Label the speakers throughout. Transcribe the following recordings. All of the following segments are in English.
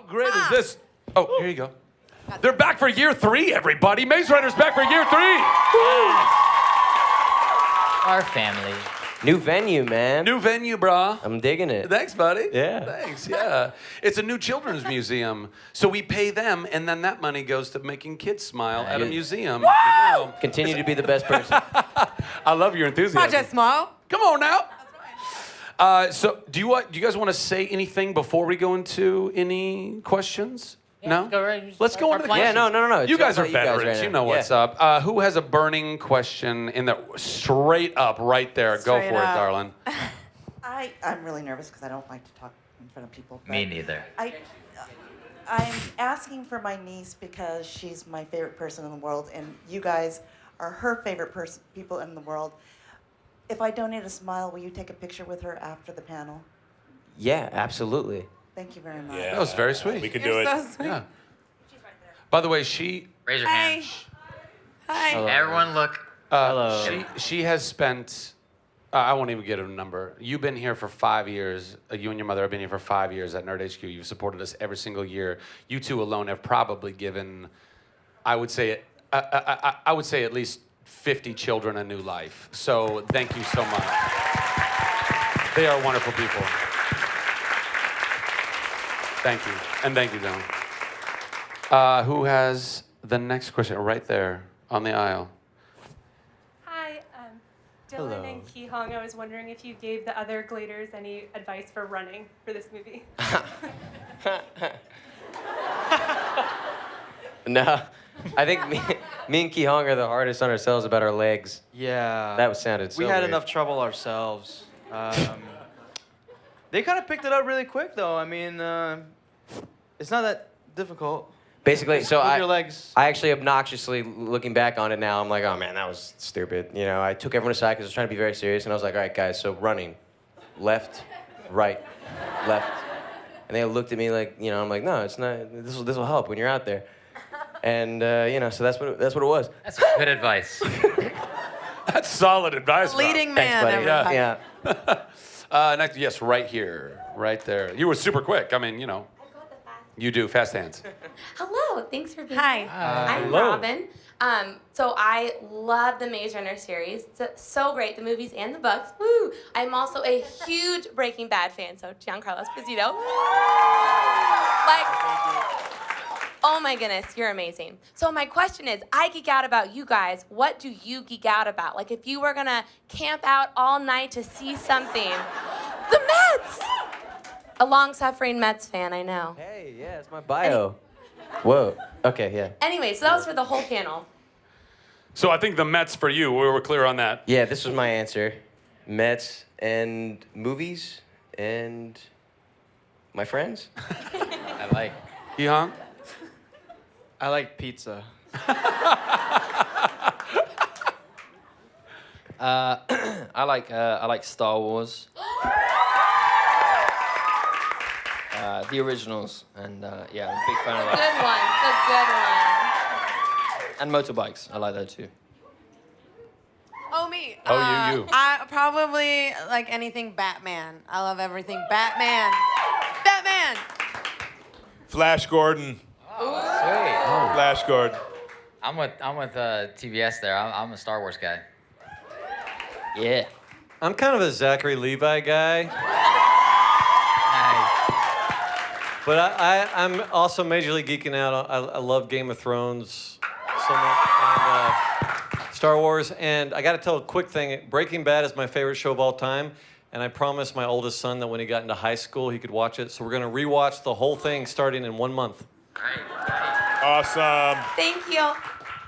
Speaker 1: How great is this? Oh, here you go. They're back for year 3, everybody. Maze Runner's back for year 3.
Speaker 2: Our family.
Speaker 3: New venue, man.
Speaker 1: New venue, brah.
Speaker 3: I'm digging it.
Speaker 1: Thanks, buddy.
Speaker 3: Yeah.
Speaker 1: Thanks, yeah. It's a new children's museum. So we pay them, and then that money goes to making kids smile at a museum. You know.
Speaker 3: Continue to be the best person.
Speaker 1: I love your enthusiasm.
Speaker 4: Project Small.
Speaker 1: Come on now. So do you guys want to say anything before we go into any questions? No? Let's go into the questions.
Speaker 3: Yeah, no.
Speaker 1: You guys are
Speaker 3: It's all about
Speaker 1: veterans.
Speaker 3: right
Speaker 1: You
Speaker 3: now.
Speaker 1: know what's up. Who has a burning question in the straight up right there? Go
Speaker 4: Straight
Speaker 1: for it,
Speaker 4: up.
Speaker 1: darling.
Speaker 5: I'm really nervous because I don't like to talk in front of people.
Speaker 2: Me neither.
Speaker 5: I'm asking for my niece because she's my favorite person in the world, and you guys are her favorite people in the world. If I donate a smile, will you take a picture with her after the panel?
Speaker 3: Yeah, absolutely.
Speaker 5: Thank you very much.
Speaker 1: That was very sweet.
Speaker 6: We can do
Speaker 4: You're
Speaker 6: it.
Speaker 4: so sweet.
Speaker 1: Yeah. By the way, she
Speaker 2: Raise your
Speaker 4: Hi.
Speaker 2: hand.
Speaker 4: Hi.
Speaker 2: Everyone look.
Speaker 3: Hello.
Speaker 1: she has spent. I won't even get a number. You've been here for 5 years. You and your mother have been here for 5 years at Nerd HQ. You've supported us every single year. You two alone have probably given, I would say, I would say at least 50 children a new life. So thank you so much. They are wonderful people. Thank you, and thank you, Dylan. Who has the next question? Right there on the aisle.
Speaker 7: Hi, Dylan and Ki Hong. I was wondering if you gave the other gladers any advice for running for this movie.
Speaker 3: No, I think me and Ki Hong are the hardest on ourselves about our legs.
Speaker 8: Yeah.
Speaker 3: That sounded so
Speaker 8: We had
Speaker 3: weird.
Speaker 8: enough trouble ourselves. They kind of picked it up really quick, though. I mean, it's not that difficult.
Speaker 3: Basically, so
Speaker 8: Move your legs.
Speaker 3: I actually obnoxiously, looking back on it now, I'm like, oh man, that was stupid. You know, I took everyone aside because I was trying to be very serious, and I was like, all right, guys, so running, left, right, left, and they looked at me like, you know, I'm like, no, it's not. This will help when you're out there, and you know, so that's what it was.
Speaker 2: That's good advice.
Speaker 1: That's solid advice, bro.
Speaker 4: Leading man.
Speaker 3: Thanks, buddy.
Speaker 4: everybody.
Speaker 3: Yeah.
Speaker 1: Next, yes, right here, right there. You were super quick. I mean, you know, you do fast hands.
Speaker 9: Hello, thanks for being
Speaker 4: Hi.
Speaker 9: here. I'm Robin. So I love the Maze Runner series. It's so great, the movies and the books. Woo! I'm also a huge Breaking Bad fan, so Giancarlo Esposito. Like, oh my goodness, you're amazing. So my question is, I geek out about you guys. What do you geek out about? Like if you were gonna camp out all night to see something. The Mets! A long-suffering Mets fan, I know.
Speaker 3: Hey, yeah, it's my bio. Whoa. Okay, yeah.
Speaker 9: Anyway, so that was for the whole panel.
Speaker 1: So I think the Mets for you. We were clear on that.
Speaker 3: Yeah, this was my answer. Mets and movies and my friends.
Speaker 2: I like.
Speaker 1: Hong?
Speaker 8: I like pizza.
Speaker 10: I like Star Wars. The originals, and yeah, I'm a big fan of that.
Speaker 9: Good one.
Speaker 10: And motorbikes, I like that too.
Speaker 4: Oh, me.
Speaker 1: Oh, you.
Speaker 4: I probably like anything Batman. I love everything Batman. Batman.
Speaker 6: Flash Gordon.
Speaker 2: Sweet.
Speaker 6: Flash Gordon.
Speaker 2: I'm with TBS there. I'm a Star Wars guy.
Speaker 10: Yeah.
Speaker 11: I'm kind of a Zachary Levi guy,
Speaker 2: Nice.
Speaker 11: but I'm also majorly geeking out. I love Game of Thrones so much, and Star Wars. And I got to tell a quick thing. Breaking Bad is my favorite show of all time, and I promised my oldest son that when he got into high school, he could watch it. So we're going to rewatch the whole thing starting in 1 month.
Speaker 6: Awesome.
Speaker 9: Thank you.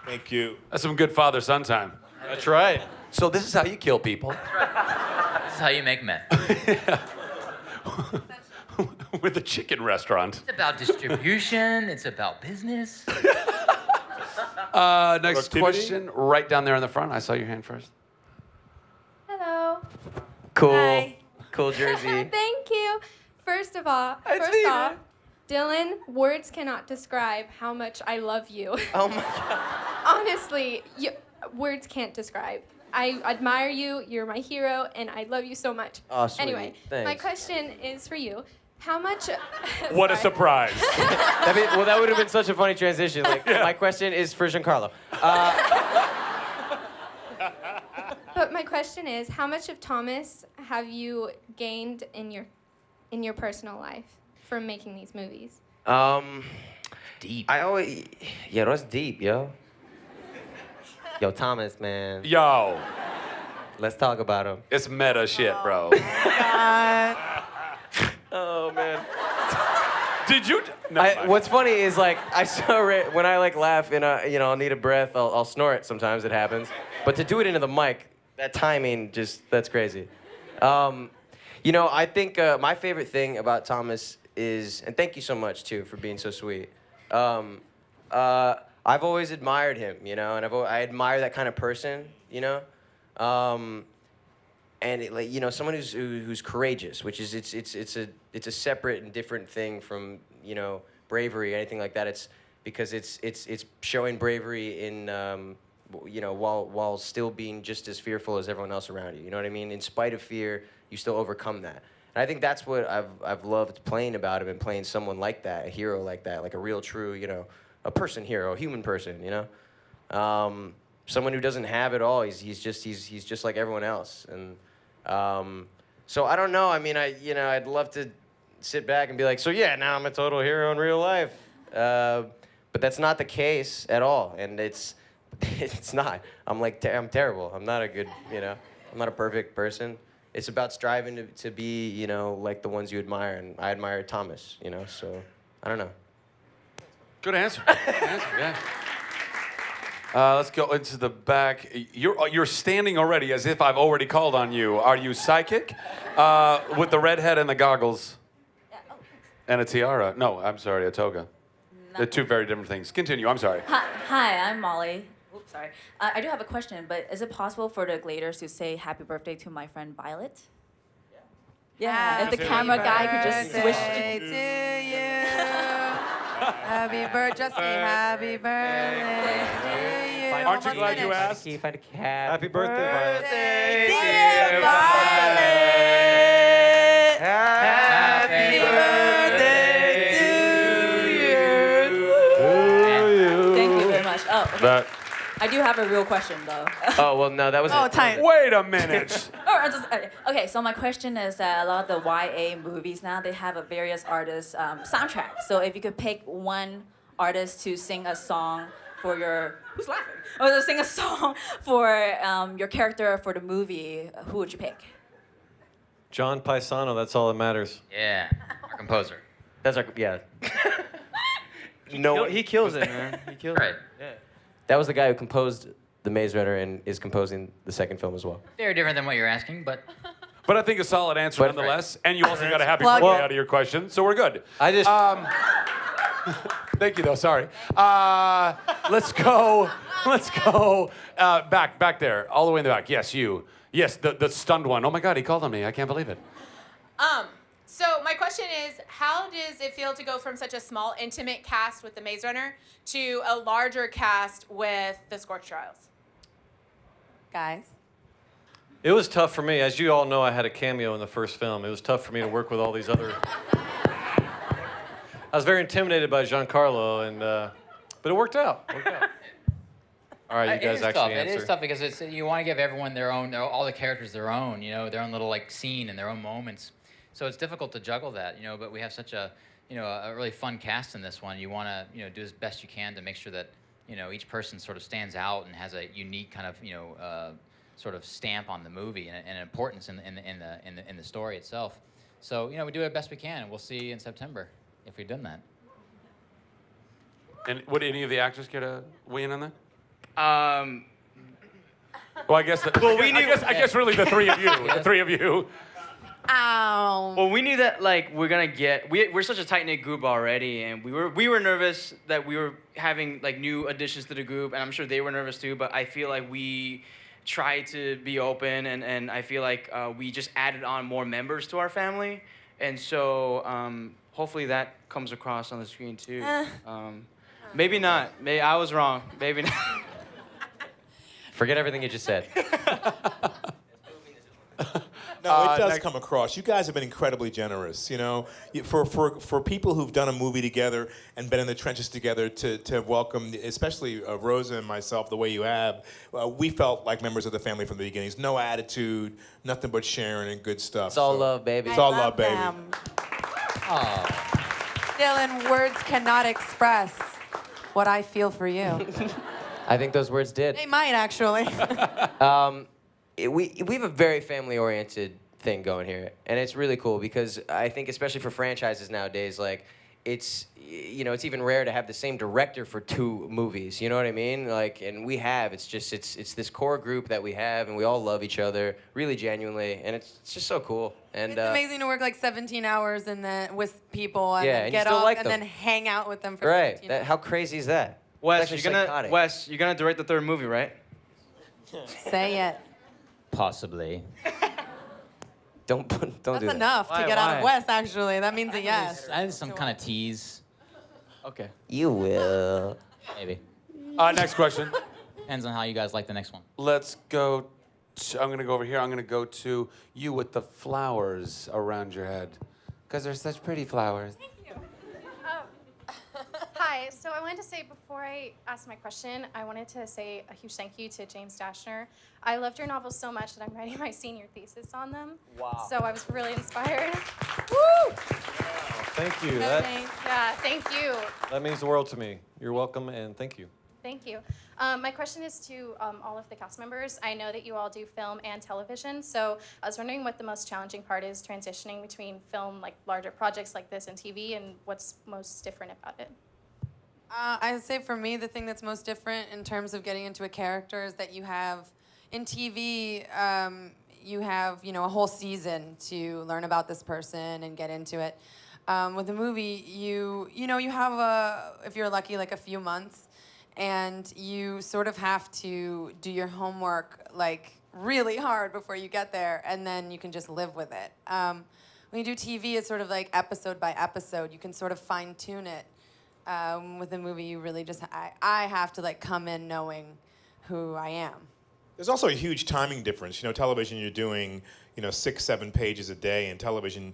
Speaker 6: Thank you.
Speaker 1: That's some good father-son time.
Speaker 11: That's right.
Speaker 1: So this is how you kill people.
Speaker 2: This is how you make men.
Speaker 1: With a chicken restaurant.
Speaker 2: It's about distribution. It's about business.
Speaker 1: Next
Speaker 6: Productivity?
Speaker 1: question, right down there in the front. I saw your hand first.
Speaker 7: Hello.
Speaker 3: Cool.
Speaker 4: Hi.
Speaker 3: Cool jersey.
Speaker 7: Thank you. First off, Dylan, words cannot describe how much I love you.
Speaker 3: Oh my God.
Speaker 7: Honestly, words can't describe. I admire you. You're my hero, and I love you so much.
Speaker 3: Oh, sweet.
Speaker 7: Anyway, my
Speaker 3: Thanks.
Speaker 7: question is for you.
Speaker 12: How much?
Speaker 1: What a surprise.
Speaker 3: That would have been such a funny transition. Like, my question is for Giancarlo.
Speaker 12: But my question is, how much of Thomas have you gained in your personal life from making these movies?
Speaker 3: Deep. Yeah, that's deep, yo. Yo, Thomas, man.
Speaker 1: Yo.
Speaker 3: Let's talk about him.
Speaker 1: It's meta shit, bro.
Speaker 3: Oh, man.
Speaker 1: Did you? No,
Speaker 3: What's funny is, like, I saw when I, like, laugh and, I'll need a breath, I'll snort sometimes, it happens. But to do it into the mic, that timing, that's crazy. I think my favorite thing about Thomas is, and thank you so much, too, for being so sweet. I've always admired him, and I admire that kind of person, and someone who's courageous, which is it's a separate and different thing from bravery or anything like that. It's because it's showing bravery in while still being just as fearful as everyone else around you. You know what I mean? In spite of fear, you still overcome that. And I think that's what I've loved playing about him and playing someone like that, a hero like that, like a real true a person hero, a human person. Someone who doesn't have it all. He's just like everyone else. And so I don't know. I mean, I'd love to sit back and be like, so yeah, now I'm a total hero in real life. But that's not the case at all. And it's not. I'm terrible. I'm not a good, I'm not a perfect person. It's about striving to be, like the ones you admire. And I admire Thomas, so I don't know.
Speaker 1: Good answer. Good answer, yeah. Let's go into the back. You're standing already as if I've already called on you. Are you psychic? With the red head and the goggles. And a tiara. No, I'm sorry, a toga. They're two very different things. Continue, I'm sorry.
Speaker 13: Hi, I'm Molly. Oops, sorry. I do have a question, but is it possible for the Gladers to say happy birthday to my friend Violet? Yeah, if the camera guy could just switch.
Speaker 4: Happy birthday to you. Happy birthday, just me. Happy birthday to you.
Speaker 1: Aren't you glad you asked?
Speaker 11: Happy birthday, Violet.
Speaker 4: Dear Violet. Happy birthday to you.
Speaker 13: Thank you very much. Oh, okay.
Speaker 1: That.
Speaker 13: I do have a real question, though.
Speaker 3: Oh, well, no, that was
Speaker 4: time.
Speaker 1: Wait a minute.
Speaker 13: Okay, so my question is that a lot of the YA movies now, they have a various artists' soundtrack. So if you could pick one artist to sing a song for your... Who's laughing? Or to sing a song for your character for the movie, who would you pick?
Speaker 11: John Paisano, that's all that matters.
Speaker 2: Yeah, our composer.
Speaker 3: That's our, yeah.
Speaker 8: He kills it, man. He kills
Speaker 2: Right.
Speaker 8: it. Yeah.
Speaker 3: That was the guy who composed The Maze Runner and is composing the second film as well.
Speaker 2: Very different than what you're asking, but
Speaker 1: But I think a solid answer nonetheless. And you also got a happy
Speaker 4: Plug
Speaker 1: birthday
Speaker 4: it.
Speaker 1: out of your question, so we're good.
Speaker 11: I just...
Speaker 1: Thank you, though. Sorry. Let's go. Back there, all the way in the back. Yes, you. Yes, the stunned one. Oh my God, he called on me. I can't believe it.
Speaker 14: So my question is, how does it feel to go from such a small, intimate cast with The Maze Runner to a larger cast with the Scorch Trials?
Speaker 4: Guys.
Speaker 11: It was tough for me. As you all know, I had a cameo in the first film. It was tough for me to work with all these other... I was very intimidated by Giancarlo, but it worked out. All right, you guys actually answer.
Speaker 2: It is tough because you want to give everyone their own, all the characters their own, their own little scene and their own moments. So it's difficult to juggle that, but we have such a really fun cast in this one. You want to, do as best you can to make sure that, each person sort of stands out and has a unique kind of, sort of stamp on the movie and importance in the story itself. So, we do it best we can, and we'll see in September if we've done that.
Speaker 1: And would any of the actors care to weigh in on that?
Speaker 8: Well,
Speaker 1: I guess really the three of you. The three of you.
Speaker 8: Well, we knew that we're gonna get. We're such a tight knit group already, and we were nervous that we were having new additions to the group, and I'm sure they were nervous too. But I feel like we tried to be open, and I feel like we just added on more members to our family, and so hopefully that comes across on the screen too. Maybe not. Maybe I was wrong. Maybe not.
Speaker 3: Forget everything you just said.
Speaker 6: No, it does come across. You guys have been incredibly generous. You know, for people who've done a movie together and been in the trenches together to welcome, especially Rosa and myself, the way you have, we felt like members of the family from the beginnings. No attitude, nothing but sharing and good stuff.
Speaker 3: It's all love, baby.
Speaker 6: It's all love, baby.
Speaker 4: Dylan, words cannot express what I feel for you.
Speaker 3: I think those words did.
Speaker 4: They might actually.
Speaker 3: We have a very family-oriented thing going here, and it's really cool because I think, especially for franchises nowadays, like it's even rare to have the same director for 2 movies. You know what I mean? Like, and we have. It's this core group that we have, and we all love each other really genuinely, and it's just so cool. And
Speaker 4: It's amazing to work like 17 hours and then with people and
Speaker 3: Yeah,
Speaker 4: then
Speaker 3: and you
Speaker 4: get
Speaker 3: still
Speaker 4: off
Speaker 3: like
Speaker 4: and
Speaker 3: them.
Speaker 4: then hang out with them for
Speaker 3: right.
Speaker 4: 17 hours.
Speaker 3: How crazy is that?
Speaker 8: Wes,
Speaker 3: It's
Speaker 8: you're
Speaker 3: actually psychotic.
Speaker 8: gonna direct the 3rd movie, right?
Speaker 4: Say it.
Speaker 2: Possibly.
Speaker 3: Don't do
Speaker 4: That's
Speaker 3: that.
Speaker 4: enough to get out of West, actually. That means a yes.
Speaker 2: I need some kind of tease.
Speaker 8: Okay.
Speaker 3: You will.
Speaker 2: Maybe.
Speaker 1: Next question.
Speaker 2: Depends on how you guys like the next one.
Speaker 1: Let's go. I'm gonna go over here. I'm gonna go to you with the flowers around your head, because they're such pretty flowers.
Speaker 15: Hi, so I wanted to say before I ask my question, I wanted to say a huge thank you to James Dashner. I loved your novels so much that I'm writing my senior thesis on them.
Speaker 11: Wow.
Speaker 15: So I was really inspired.
Speaker 4: Woo!
Speaker 11: Thank you.
Speaker 15: Yeah, thank you.
Speaker 11: That means the world to me. You're welcome, and thank you.
Speaker 15: Thank you. My question is to all of the cast members. I know that you all do film and television, so I was wondering what the most challenging part is transitioning between film, like larger projects like this, and TV, and what's most different about it.
Speaker 4: I'd say for me, the thing that's most different in terms of getting into a character is that you have, in TV, you have, a whole season to learn about this person and get into it. With a movie, you have if you're lucky, like a few months, and you sort of have to do your homework like really hard before you get there, and then you can just live with it. When you do TV, it's sort of like episode by episode. You can sort of fine tune it. With a movie, you really just I have to like come in knowing who I am.
Speaker 6: There's also a huge timing difference. Television, you're doing 6, 7 pages a day. In television,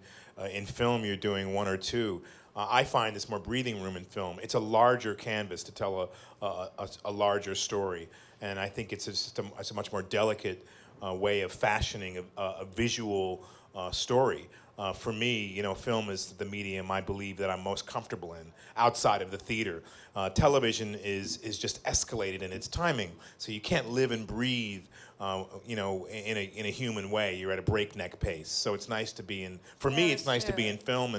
Speaker 6: in film, you're doing 1 or 2. I find there's more breathing room in film. It's a larger canvas to tell a larger story, and I think it's a much more delicate way of fashioning a visual story. For me, film is the medium I believe that I'm most comfortable in outside of the theater. Television is just escalated in its timing, so you can't live and breathe, in a human way. You're at a breakneck pace. So it's nice to be in. For me, it's nice to be in film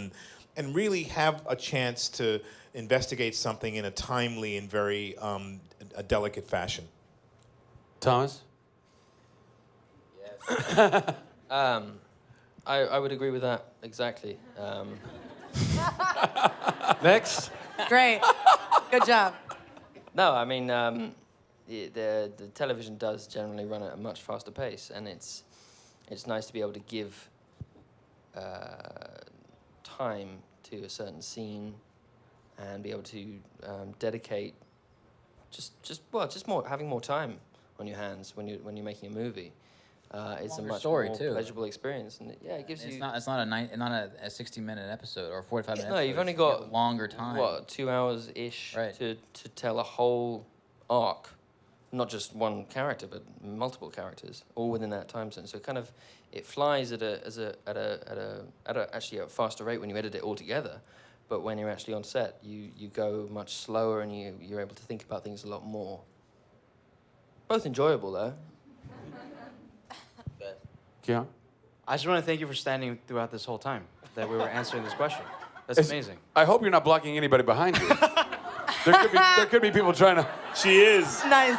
Speaker 6: and really have a chance to investigate something in a timely and very a delicate fashion.
Speaker 1: Thomas?
Speaker 10: Yes. I would agree with that exactly.
Speaker 11: Next.
Speaker 4: Great. Good job.
Speaker 10: No, I mean, the television does generally run at a much faster pace, and it's nice to be able to give time to a certain scene and be able to dedicate just more having more time on your hands when you're making a movie. It's a
Speaker 2: Longer
Speaker 10: much
Speaker 2: story,
Speaker 10: more
Speaker 2: too.
Speaker 10: pleasurable experience, and it gives you.
Speaker 2: It's not a 60-minute episode or a 45-minute episode.
Speaker 10: No, you've only
Speaker 2: You
Speaker 10: got
Speaker 2: get longer time.
Speaker 10: What, 2 hours ish to tell a whole arc, not just one character, but multiple characters, all within that time zone. So it flies at a faster rate when you edit it all together, but when you're actually on set, you go much slower and you're able to think about things a lot more. Both enjoyable though.
Speaker 1: Yeah.
Speaker 8: I just want to thank you for standing throughout this whole time that we were answering this question. That's amazing.
Speaker 1: I hope you're not blocking anybody behind you. there could be people trying to.
Speaker 6: She is.
Speaker 4: Nice.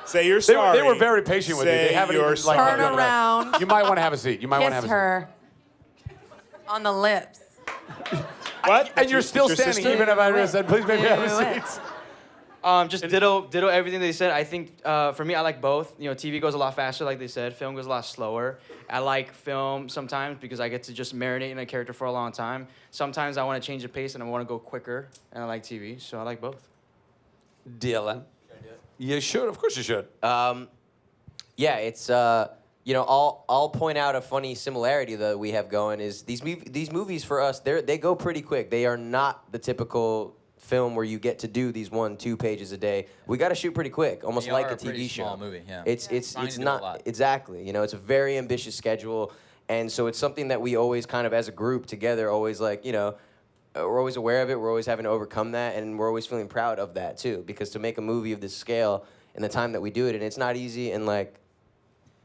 Speaker 6: Say you're sorry.
Speaker 1: They were very patient with you. They haven't even
Speaker 4: Turn around.
Speaker 1: You might want to have a seat. You might want to have a
Speaker 4: Kiss
Speaker 1: seat.
Speaker 4: her on the lips.
Speaker 6: What?
Speaker 1: And you're still standing, even if I said, please make me have
Speaker 4: Do
Speaker 1: a
Speaker 4: it.
Speaker 1: seat.
Speaker 8: Just ditto everything they said. I think for me, I like both. TV goes a lot faster, like they said. Film goes a lot slower. I like film sometimes because I get to just marinate in a character for a long time. Sometimes I want to change the pace and I want to go quicker, and I like TV, so I like both.
Speaker 1: Dylan. You should. Of course you should.
Speaker 3: Yeah, it's you know, I'll point out a funny similarity that we have going is these movies for us, they go pretty quick. They are not the typical film where you get to do these 1-2 pages a day. We got to shoot pretty quick, almost
Speaker 2: They
Speaker 3: like
Speaker 2: are
Speaker 3: a
Speaker 2: a pretty
Speaker 3: TV show.
Speaker 2: small movie, yeah.
Speaker 3: It's
Speaker 2: Trying to do a
Speaker 3: not
Speaker 2: lot.
Speaker 3: exactly. You know, it's a very ambitious schedule, and so it's something that we always kind of as a group together always like, you know, we're always aware of it. We're always having to overcome that, and we're always feeling proud of that too. Because to make a movie of this scale in the time that we do it, and it's not easy, and like,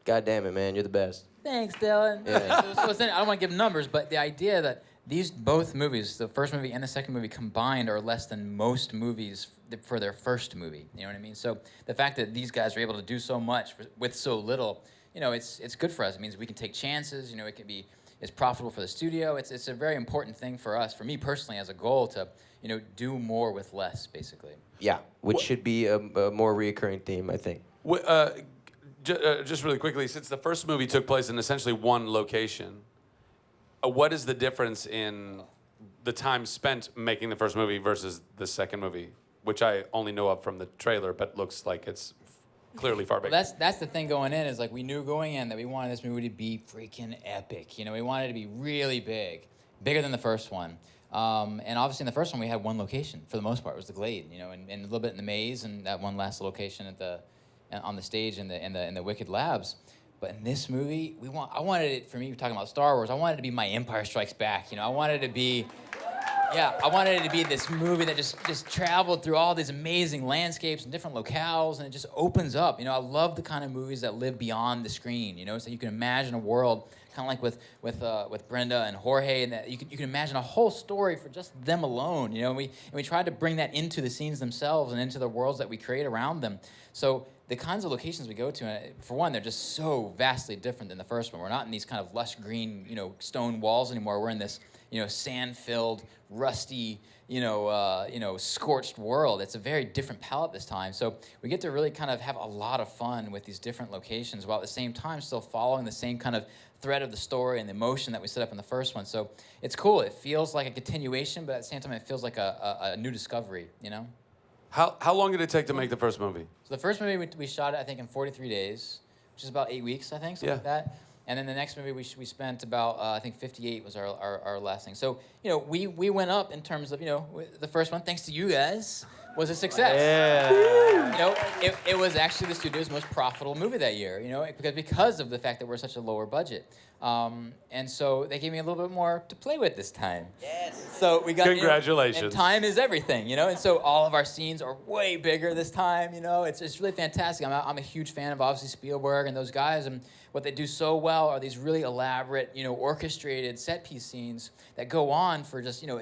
Speaker 3: God damn it, man, you're the best.
Speaker 2: Thanks, Dylan.
Speaker 3: Yeah.
Speaker 2: So I don't want to give numbers, but the idea that these both movies, the first movie and the second movie combined, are less than most movies for their first movie. You know what I mean? So the fact that these guys are able to do so much with so little, you know, it's good for us. It means we can take chances. You know, it can be it's profitable for the studio. It's a very important thing for us, for me personally, as a goal to, you know, do more with less, basically.
Speaker 3: Yeah, which should be a more reoccurring theme, I think.
Speaker 1: Just really quickly, since the first movie took place in essentially one location, what is the difference in the time spent making the first movie versus the second movie, which I only know of from the trailer, but looks like it's clearly far bigger?
Speaker 2: Well, that's the thing going in, is like we knew going in that we wanted this movie to be freaking epic. You know, we wanted it to be really big, bigger than the first one. And obviously in the first one we had one location for the most part. It was the Glade, you know, and a little bit in the maze, and that one last location on the stage in the Wicked Labs. But in this movie, I wanted it, for me, we're talking about Star Wars, I wanted it to be my Empire Strikes Back. You know, I wanted it to be this movie that just traveled through all these amazing landscapes and different locales, and it just opens up. You know, I love the kind of movies that live beyond the screen. You know, so you can imagine a world, kind of like with Brenda and Jorge, and that you can imagine a whole story for just them alone. You know, and we tried to bring that into the scenes themselves and into the worlds that we create around them. So the kinds of locations we go to, for one, they're just so vastly different than the first one. We're not in these kind of lush green, you know, stone walls anymore. We're in this, you know, sand-filled, rusty, scorched world. It's a very different palette this time. So we get to really kind of have a lot of fun with these different locations, while at the same time still following the same kind of thread of the story and the emotion that we set up in the first one. So it's cool. It feels like a continuation, but at the same time, it feels like a new discovery, you know?
Speaker 1: How long did it take to make the first movie?
Speaker 2: So the first movie we shot it, I think, in 43 days, which is about 8 weeks, I think, something like that. And then the next movie we spent about, I think 58 was our last thing. So, you know, we went up in terms of, you know, the first one, thanks to you guys, was a success.
Speaker 3: Yeah.
Speaker 2: You know, it was actually the studio's most profitable movie that year, you know, because of the fact that we're such a lower budget. And so they gave me a little bit more to play with this time.
Speaker 3: Yes.
Speaker 2: So we got,
Speaker 1: congratulations.
Speaker 2: You know, and time is everything, you know. And so all of our scenes are way bigger this time, you know. It's really fantastic. I'm a huge fan of obviously Spielberg and those guys, and what they do so well are these really elaborate, you know, orchestrated set piece scenes that go on for just, you know,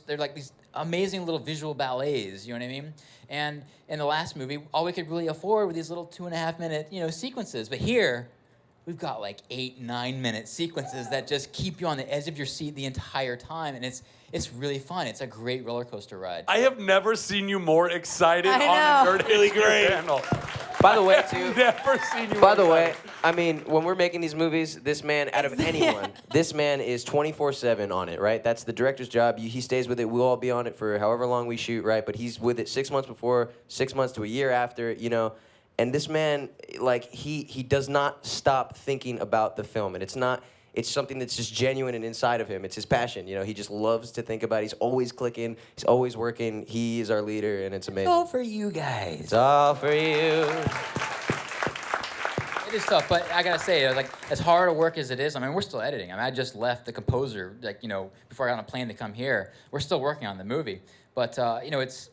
Speaker 2: they're like these amazing little visual ballets, you know what I mean? And in the last movie, all we could really afford were these little 2.5 minute, you know, sequences. But here, we've got like 8-9 minute sequences that just keep you on the edge of your seat the entire time, and it's really fun. It's a great roller coaster ride.
Speaker 1: I have never seen you more excited
Speaker 4: I
Speaker 1: on
Speaker 4: know.
Speaker 1: a Nerd really great panel.
Speaker 3: By the way, too.
Speaker 1: Never seen you.
Speaker 3: By
Speaker 1: more
Speaker 3: the way,
Speaker 1: excited.
Speaker 3: I mean, when we're making these movies, this man, out of anyone, this man is 24/7 on it, right? That's the director's job. He stays with it. We'll all be on it for however long we shoot, right? But he's with it 6 months before, 6 months to a year after, you know. And this man, like, he does not stop thinking about the film. And it's something that's just genuine and inside of him. It's his passion, you know. He just loves to think about it. He's always clicking. He's always working. He is our leader, and it's amazing.
Speaker 2: All for you guys.
Speaker 3: It's all for you.
Speaker 2: It is tough, but I gotta say, like, as hard a work as it is, I mean, we're still editing. I mean, I just left the composer, like, you know, before I got on a plane to come here. We're still working on the movie. But, you know, it's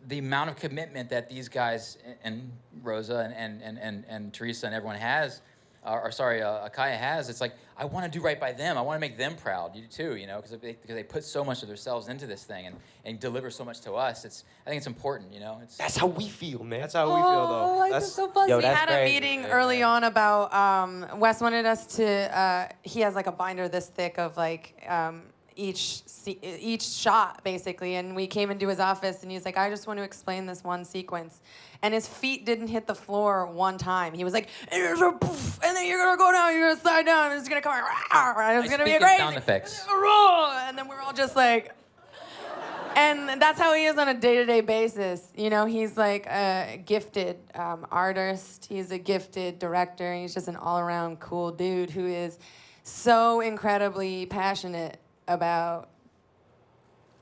Speaker 2: the amount of commitment that these guys and Rosa and Teresa and everyone has, Akaya has. It's like, I want to do right by them. I want to make them proud, you too, you know, because they put so much of themselves into this thing and deliver so much to us. I think it's important, you know.
Speaker 3: That's how we feel, man.
Speaker 11: That's how we feel, though.
Speaker 4: That's so fun.
Speaker 3: Yo,
Speaker 4: We
Speaker 3: that's
Speaker 4: had
Speaker 3: great.
Speaker 4: a meeting early on about Wes wanted us to. He has like a binder this thick of like each shot basically, and we came into his office and he was like, I just want to explain this one sequence, and his feet didn't hit the floor one time. He was like, and there's a poof, and then you're gonna go down, you're gonna slide down, and it's gonna come out, and it's gonna be
Speaker 2: speak in
Speaker 4: great.
Speaker 2: sound effects.
Speaker 4: And then we're all just like. And that's how he is on a day-to-day basis. You know, he's like a gifted artist. He's a gifted director. He's just an all-around cool dude who is so incredibly passionate about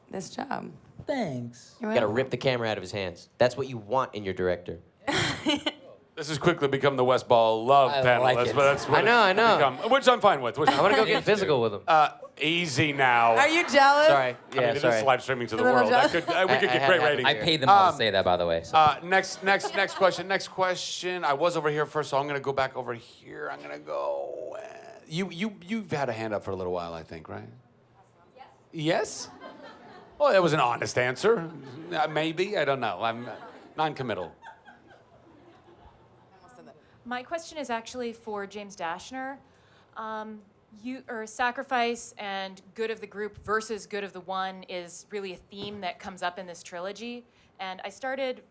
Speaker 4: this job.
Speaker 16: Thanks.
Speaker 3: You gotta rip the camera out of his hands. That's what you want in your director.
Speaker 1: This has quickly become the West Ball love panel.
Speaker 3: like
Speaker 1: That's
Speaker 3: it.
Speaker 1: what, that's what
Speaker 3: I know.
Speaker 1: it's become, which I'm fine with.
Speaker 3: I wanna go get physical with him.
Speaker 1: Easy now.
Speaker 4: Are you jealous?
Speaker 3: Sorry.
Speaker 1: I mean, it is live streaming to the
Speaker 4: A little
Speaker 1: world. That could, we could get great ratings.
Speaker 2: I paid them all to say that, by the way. So.
Speaker 1: Next question. Next question. I was over here first, so I'm gonna go back over here. I'm gonna go. You've had a hand up for a little while, I think, right? Yes. Well, that was an honest answer. Maybe, I don't know. I'm non-committal.
Speaker 17: My question is actually for James Dashner. Sacrifice and good of the group versus good of the one is really a theme that comes up in this trilogy. And I started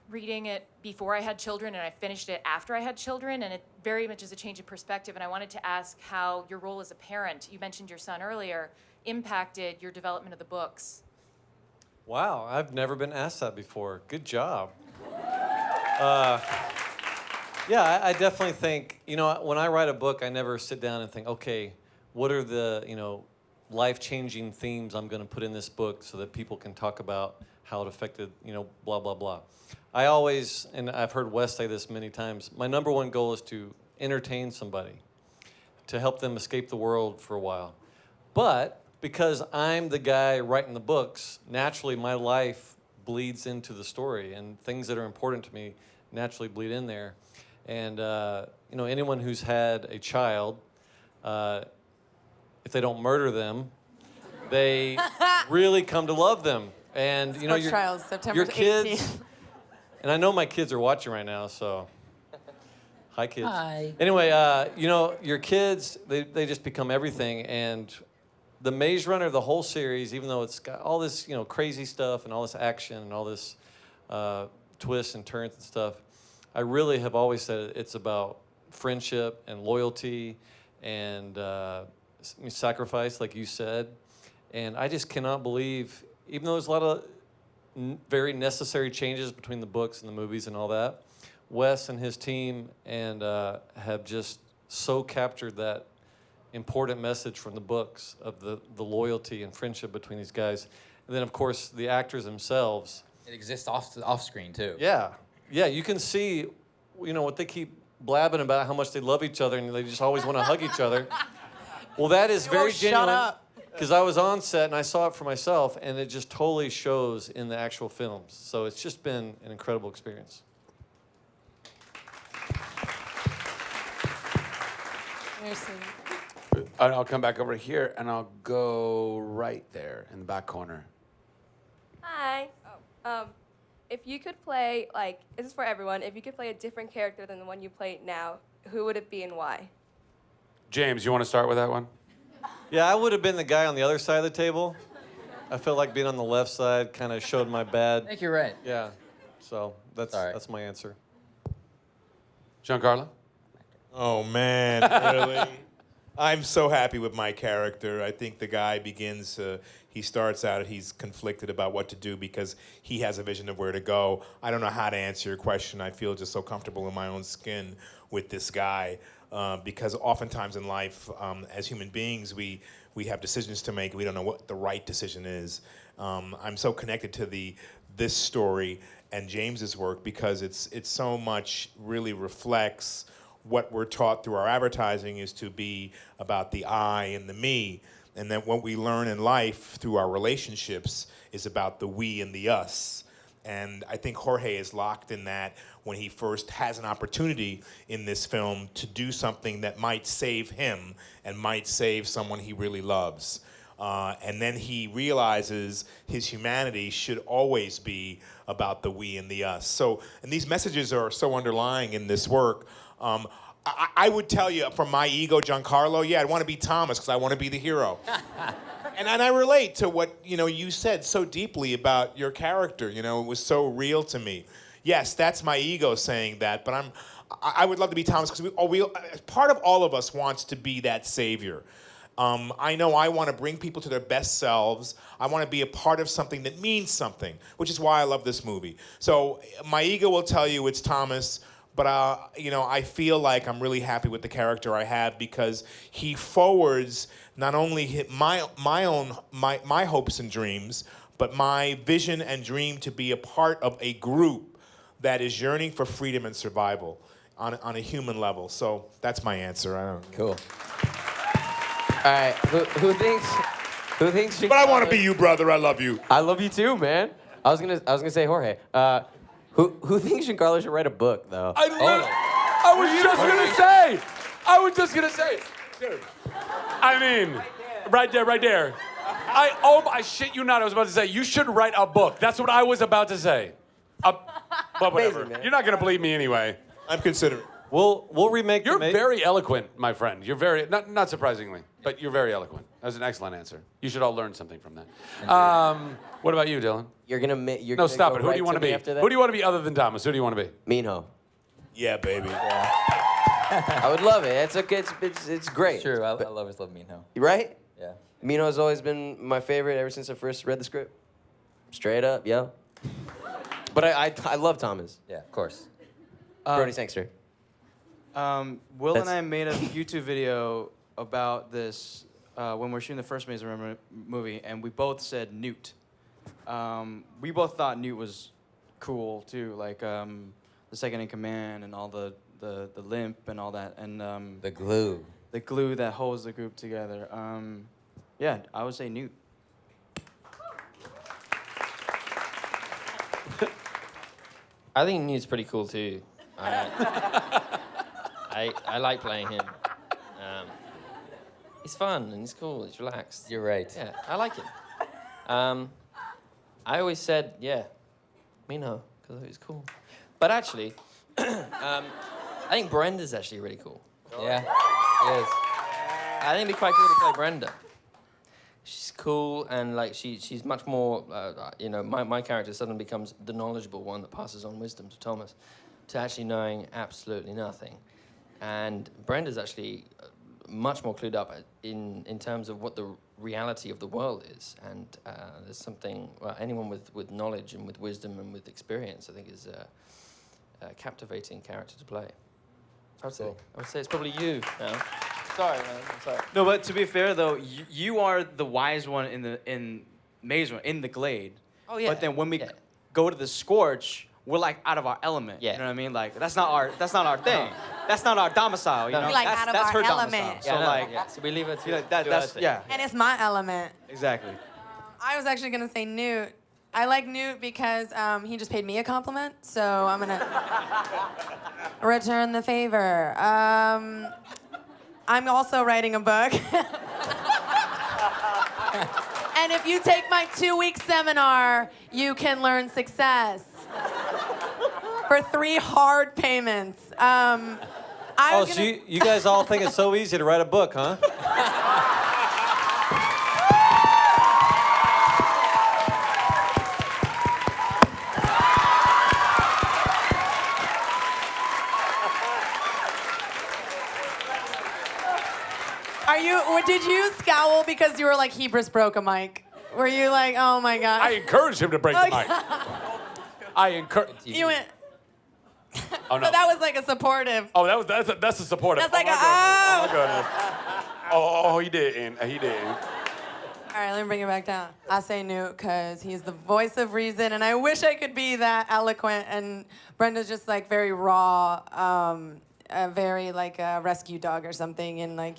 Speaker 17: reading it before I had children, and I finished it after I had children, and it very much is a change of perspective. And I wanted to ask how your role as a parent, you mentioned your son earlier, impacted your development of the books.
Speaker 11: Wow, I've never been asked that before. Good job. Yeah, I definitely think, when I write a book, I never sit down and think, okay, what are the, life-changing themes I'm going to put in this book so that people can talk about how it affected, blah, blah, blah. I always, and I've heard Wes say this many times, my number one goal is to entertain somebody, to help them escape the world for a while. But because I'm the guy writing the books, naturally my life bleeds into the story, and things that are important to me naturally bleed in there. And anyone who's had a child, if they don't murder them, they really come to love them. And
Speaker 4: Scorch Trials, September
Speaker 11: your
Speaker 4: 18th.
Speaker 11: kids, and I know my kids are watching right now, so hi kids.
Speaker 16: Hi.
Speaker 11: Anyway, your kids, they just become everything. And the Maze Runner, the whole series, even though it's got all this crazy stuff and all this action and all this twists and turns and stuff, I really have always said it's about friendship and loyalty and sacrifice, like you said. And I just cannot believe, even though there's a lot of very necessary changes between the books and the movies and all that, Wes and his team have just so captured that important message from the books of the loyalty and friendship between these guys. And then, of course, the actors themselves.
Speaker 2: It exists off screen, too.
Speaker 11: Yeah. Yeah, you can see, what they keep blabbing about, how much they love each other and they just always want to hug each other. Well, that is very genuine.
Speaker 4: Shut up.
Speaker 11: Because I was on set and I saw it for myself, and it just totally shows in the actual films. So it's just been an incredible experience.
Speaker 1: I'll come back over here, and I'll go right there in the back corner.
Speaker 18: Hi. If you could play, this is for everyone, if you could play a different character than the one you play now, who would it be and why?
Speaker 1: James, you want to start with that one?
Speaker 11: Yeah, I would have been the guy on the other side of the table. I felt like being on the left side kind of showed my bad.
Speaker 2: I think you're right.
Speaker 11: Yeah, so that's my answer.
Speaker 1: Giancarlo?
Speaker 6: Oh, man, really? I'm so happy with my character. I think the guy he starts out, he's conflicted about what to do because he has a vision of where to go. I don't know how to answer your question. I feel just so comfortable in my own skin with this guy because oftentimes in life, as human beings, we have decisions to make. We don't know what the right decision is. I'm so connected to this story and James's work because it's so much really reflects what we're taught through our advertising is to be about the I and the me. And then what we learn in life through our relationships is about the we and the us. And I think Jorge is locked in that when he first has an opportunity in this film to do something that might save him and might save someone he really loves. And then he realizes his humanity should always be about the we and the us. So, and these messages are so underlying in this work. I would tell you from my ego, Giancarlo, yeah, I'd want to be Thomas because I want to be the hero. and I relate to what you said so deeply about your character. It was so real to me. Yes, that's my ego saying that, but I would love to be Thomas because part of all of us wants to be that savior. I know I want to bring people to their best selves. I want to be a part of something that means something, which is why I love this movie. So my ego will tell you it's Thomas, but I feel like I'm really happy with the character I have because he forwards not only my hopes and dreams, but my vision and dream to be a part of a group that is yearning for freedom and survival on a human level. So that's my answer. I don't.
Speaker 3: Cool. All right, who thinks?
Speaker 6: But I want to be you, brother. I love you.
Speaker 3: I love you too, man. I was gonna say Jorge. Who thinks Giancarlo should write a book though?
Speaker 1: I was just gonna say. Dude. I mean, right there. I shit you not. I was about to say you should write a book. That's what I was about to say. But whatever.
Speaker 3: Amazing, man.
Speaker 1: You're not gonna believe me anyway.
Speaker 6: I'm considering.
Speaker 11: We'll remake.
Speaker 1: You're very eloquent, my friend. You're very not surprisingly, but you're very eloquent. That was an excellent answer. You should all learn something from that. What about you, Dylan?
Speaker 3: You're gonna
Speaker 1: No, stop it. Who do you want to be? Who do you want to be other than Thomas? Who do you want to be?
Speaker 3: Minho.
Speaker 6: Yeah, baby.
Speaker 3: Yeah. I would love it. It's okay. It's great.
Speaker 16: It's true. I always love Minho.
Speaker 3: Right?
Speaker 16: Yeah.
Speaker 3: Minho has always been my favorite ever since I first read the script. Straight up, yo. But I love Thomas.
Speaker 16: Yeah, of course.
Speaker 3: Brody Sangster.
Speaker 8: Will and I made a YouTube video about this when we were shooting the first Maze Runner movie, and we both said Newt. We both thought Newt was cool too, like the second in command and all the limp and all that, and
Speaker 16: the glue.
Speaker 8: The glue that holds the group together. Yeah, I would say Newt.
Speaker 10: I think Newt's pretty cool too. I like playing him. He's fun and he's cool. He's relaxed.
Speaker 16: You're right.
Speaker 10: Yeah, I like him. I always said, yeah, Minho, because he's cool. But actually, I think Brenda's actually really cool.
Speaker 16: Yeah, he is.
Speaker 10: I think it'd be quite cool to play Brenda. She's cool and like she's much more. My character suddenly becomes the knowledgeable one that passes on wisdom to Thomas, to actually knowing absolutely nothing, and Brenda's actually much more clued up in terms of what the reality of the world is, and there's something anyone with knowledge and with wisdom and with experience, I think, is a captivating character to play. I would say it's probably you now. Sorry, man. I'm sorry.
Speaker 8: No, but to be fair though, you are the wise one in Maze Runner, in the Glade.
Speaker 10: Oh yeah.
Speaker 8: But then when we go to the Scorch, we're like out of our element.
Speaker 10: Yeah.
Speaker 8: You know what I mean? Like that's not our thing. That's not our domicile. You know.
Speaker 4: We're like
Speaker 8: that's
Speaker 4: out of
Speaker 8: that's
Speaker 4: our
Speaker 8: her
Speaker 4: element.
Speaker 8: domicile.
Speaker 10: Yeah, so we leave it to
Speaker 8: That's yeah.
Speaker 4: And it's my element.
Speaker 8: Exactly.
Speaker 4: I was actually gonna say Newt. I like Newt because he just paid me a compliment, so I'm gonna return the favor. I'm also writing a book. And if you take my 2-week seminar, you can learn success for 3 hard payments.
Speaker 11: So you guys all think it's so easy to write a book, huh?
Speaker 4: Did you scowl because you were like, Hebrews broke a mic? Were you like, oh my God?
Speaker 1: I encouraged him to break the mic. I encourage.
Speaker 4: You went.
Speaker 1: Oh no.
Speaker 4: So that was like a supportive.
Speaker 1: Oh, that's a supportive.
Speaker 4: That's like
Speaker 1: oh my goodness. Oh, he didn't. He didn't.
Speaker 4: All right, let me bring it back down. I say Newt because he's the voice of reason, and I wish I could be that eloquent. And Brenda's just like very raw, very like a rescue dog or something, and like